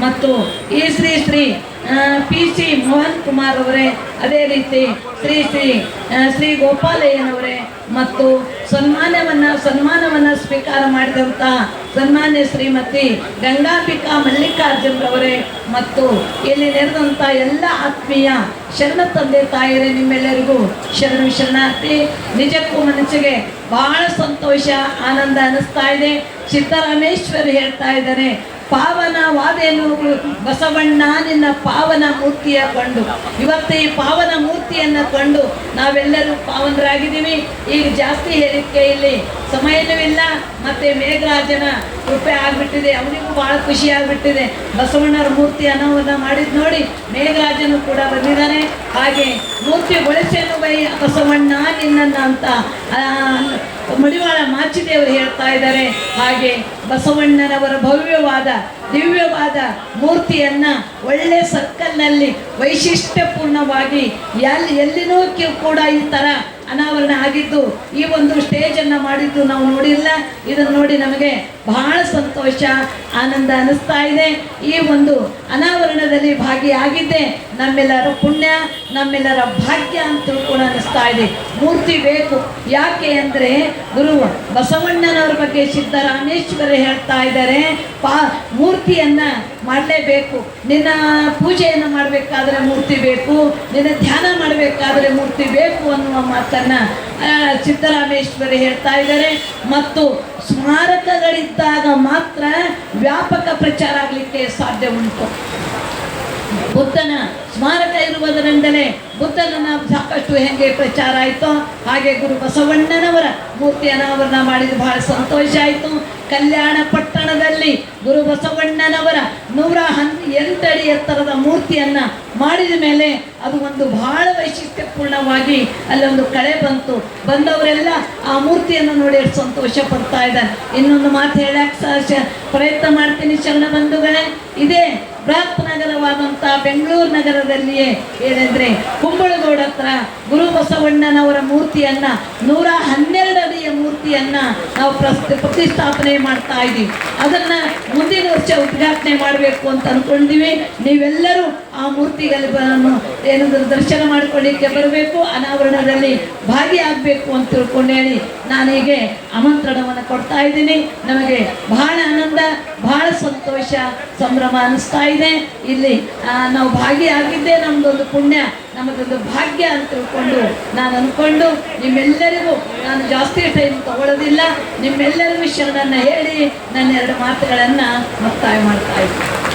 ಮತ್ತು ಈ ಶ್ರೀ PC ಮೋಹನ್ ಕುಮಾರ್ ಅವರೇ, ಅದೇ ರೀತಿ ಶ್ರೀ ಗೋಪಾಲಯ್ಯನವರೇ ಮತ್ತು ಸನ್ಮಾನವನ್ನು ಸ್ವೀಕಾರ ಮಾಡಿದಂಥ ಸನ್ಮಾನ್ಯ ಶ್ರೀಮತಿ ಗಂಗಾಂಬಿಕಾ ಮಲ್ಲಿಕಾರ್ಜುನರವರೇ ಮತ್ತು ಇಲ್ಲಿ ನೆರೆದಂಥ ಎಲ್ಲ ಆತ್ಮೀಯ ಶರಣ ತಂದೆ ತಾಯಿರೇ, ನಿಮ್ಮೆಲ್ಲರಿಗೂ ಶರಣಾರ್ಥಿ. ನಿಜಕ್ಕೂ ಮನಸ್ಸಿಗೆ ಬಹಳ ಸಂತೋಷ, ಆನಂದ ಅನ್ನಿಸ್ತಾ ಇದೆ. ಸಿದ್ದರಾಮೇಶ್ವರ್ ಹೇಳ್ತಾ ಇದ್ದಾರೆ, ಪಾವನವಾದೇನು ಬಸವಣ್ಣ ನಿನ್ನ ಪಾವನ ಮೂರ್ತಿಯ ಕಂಡು. ಇವತ್ತು ಈ ಪಾವನ ಮೂರ್ತಿಯನ್ನು ಕಂಡು ನಾವೆಲ್ಲರೂ ಪಾವನರಾಗಿದ್ದೀವಿ. ಈಗ ಜಾಸ್ತಿ ಹೇಳಿಕೆ ಇಲ್ಲಿ ಸಮಯನೂ ಇಲ್ಲ. ಮತ್ತು ಮೇಘರಾಜನ ಕೃಪೆ ಆಗಿಬಿಟ್ಟಿದೆ, ಅವನಿಗೂ ಭಾಳ ಖುಷಿ ಆಗಿಬಿಟ್ಟಿದೆ. ಬಸವಣ್ಣರ ಮೂರ್ತಿ ಅನಾವರಣ ಮಾಡಿದ್ದು ನೋಡಿ ಮೇಘರಾಜನು ಕೂಡ ಬಂದಿದ್ದಾನೆ. ಹಾಗೆ ಮೂರ್ತಿಗೊಳಿಸೇನು ಬೈ ಬಸವಣ್ಣ ನಿನ್ನನ್ನು ಅಂತ ಮಡಿವಾಳ ಮಾಚಿದೇವರು ಹೇಳ್ತಾ ಇದ್ದಾರೆ. ಹಾಗೆ ಬಸವಣ್ಣನವರ ಭವ್ಯವಾದ ದಿವ್ಯವಾದ ಮೂರ್ತಿಯನ್ನು ಒಳ್ಳೆ ಸರ್ಕಲ್ನಲ್ಲಿ ವೈಶಿಷ್ಟ್ಯಪೂರ್ಣವಾಗಿ ಎಲ್ಲಿನೂ ಕೂಡ ಈ ಥರ ಅನಾವರಣ ಆಗಿದ್ದು, ಈ ಒಂದು ಸ್ಟೇಜನ್ನು ಮಾಡಿದ್ದು ನಾವು ನೋಡಿಲ್ಲ. ಇದನ್ನು ನೋಡಿ ನಮಗೆ ಬಹಳ ಸಂತೋಷ, ಆನಂದ ಅನ್ನಿಸ್ತಾ ಇದೆ. ಈ ಒಂದು ಅನಾವರಣದಲ್ಲಿ ಭಾಗಿಯಾಗಿದ್ದೆ ನಮ್ಮೆಲ್ಲರ ಪುಣ್ಯ, ನಮ್ಮೆಲ್ಲರ ಭಾಗ್ಯ ಅಂತ ಕೂಡ ಅನ್ನಿಸ್ತಾ ಇದೆ. ಮೂರ್ತಿ ಬೇಕು, ಯಾಕೆ ಅಂದರೆ ಗುರು ಬಸವಣ್ಣನವ್ರ ಬಗ್ಗೆ ಸಿದ್ದರಾಮೇಶ್ವರ ಹೇಳ್ತಾ ಇದ್ದಾರೆ, ಮೂರ್ತಿಯನ್ನು ಮಾಡಲೇಬೇಕು. ನಿನ್ನ ಪೂಜೆಯನ್ನು ಮಾಡಬೇಕಾದ್ರೆ ಮೂರ್ತಿ ಬೇಕು, ನಿನ್ನ ಧ್ಯಾನ ಮಾಡಬೇಕಾದ್ರೆ ಮೂರ್ತಿ ಬೇಕು ಅನ್ನುವ ಮಾತನ್ನು ಸಿದ್ದರಾಮೇಶ್ವರ ಹೇಳ್ತಾ ಇದ್ದಾರೆ. ಮತ್ತು ಸ್ಮಾರಕಗಳಿದ್ದಾಗ ಮಾತ್ರ ವ್ಯಾಪಕ ಪ್ರಚಾರ ಆಗಲಿಕ್ಕೆ ಸಾಧ್ಯ ಉಂಟು. ಬುದ್ಧನ ಸ್ಮಾರಕ ಇರುವುದರಿಂದಲೇ ಬುದ್ಧನ ಸಾಕಷ್ಟು ಹೆಂಗೆ ಪ್ರಚಾರ ಆಯಿತು, ಹಾಗೆ ಗುರು ಬಸವಣ್ಣನವರ ಮೂರ್ತಿ ಅನಾವರಣ ಮಾಡಿದ್ದು ಬಹಳ ಸಂತೋಷ ಆಯಿತು. ಕಲ್ಯಾಣ ಪಟ್ಟಣದಲ್ಲಿ ಗುರು ಬಸವಣ್ಣನವರ 108 ಅಡಿ ಎತ್ತರದ ಮೂರ್ತಿಯನ್ನು ಮಾಡಿದ ಮೇಲೆ ಅದು ಒಂದು ಬಹಳ ವೈಶಿಷ್ಟ್ಯಪೂರ್ಣವಾಗಿ ಅಲ್ಲೊಂದು ಕಳೆ ಬಂದವರೆಲ್ಲ ಆ ಮೂರ್ತಿಯನ್ನು ನೋಡಿ ಎಷ್ಟು ಸಂತೋಷ ಪಡ್ತಾ ಇದ್ದಾರೆ. ಇನ್ನೊಂದು ಮಾತು ಹೇಳಕ್ಕೆ ಪ್ರಯತ್ನ ಮಾಡ್ತೀನಿ ಶರಣ ಬಂಧುಗಳೇ. ಇದೇ ಬೃಹತ್ ನಗರವಾದಂಥ ಬೆಂಗಳೂರು ನಗರದಲ್ಲಿಯೇ ಏನೆಂದರೆ ಕುಂಬಳಗೋಡ ಹತ್ರ ಗುರು ಬಸವಣ್ಣನವರ ಮೂರ್ತಿಯನ್ನು 112 ಅಡಿಯ ಮೂರ್ತಿಯನ್ನು ನಾವು ಪ್ರತಿಷ್ಠಾಪನೆ ಮಾಡ್ತಾ ಇದ್ದೀವಿ. ಅದನ್ನು ಮುಂದಿನ ವರ್ಷ ಉದ್ಘಾಟನೆ ಮಾಡಬೇಕು ಅಂತ ಅಂದ್ಕೊಂಡಿದ್ದೀವಿ. ನೀವೆಲ್ಲರೂ ಆ ಮೂರ್ತಿಗಳನ್ನು ಏನಾದರೂ ದರ್ಶನ ಮಾಡಿಕೊಳ್ಳಿಕ್ಕೆ ಬರಬೇಕು, ಅನಾವರಣದಲ್ಲಿ ಭಾಗಿಯಾಗಬೇಕು ಅಂತ ತಿಳ್ಕೊಂಡು ಹೇಳಿ ನಾನೀಗೆ ಆಮಂತ್ರಣವನ್ನು ಕೊಡ್ತಾ ಇದ್ದೀನಿ. ನಮಗೆ ಬಹಳ ಆನಂದ, ಬಹಳ ಸಂತೋಷ, ಸಂಭ್ರಮ ಅನ್ನಿಸ್ತಾ ಇದೆ. ಇಲ್ಲಿ ನಾವು ಭಾಗಿಯಾಗಿದ್ದೇ ನಮ್ಮದೊಂದು ಪುಣ್ಯ, ನಮಗೊಂದು ಭಾಗ್ಯ ಅಂತ ತಿಳ್ಕೊಂಡು ನಾನು ಅಂದ್ಕೊಂಡು ನಿಮ್ಮೆಲ್ಲರಿಗೂ ನಾನು ಜಾಸ್ತಿ ಟೈಮ್ ತಗೊಳ್ಳೋದಿಲ್ಲ. ನಿಮ್ಮೆಲ್ಲರಿಗೂ ಶರಣನ್ನು ಹೇಳಿ ನನ್ನ 2 ಮಾತುಗಳನ್ನು ಮುಕ್ತಾಯ ಮಾಡ್ತಾ ಇದ್ದೀನಿ.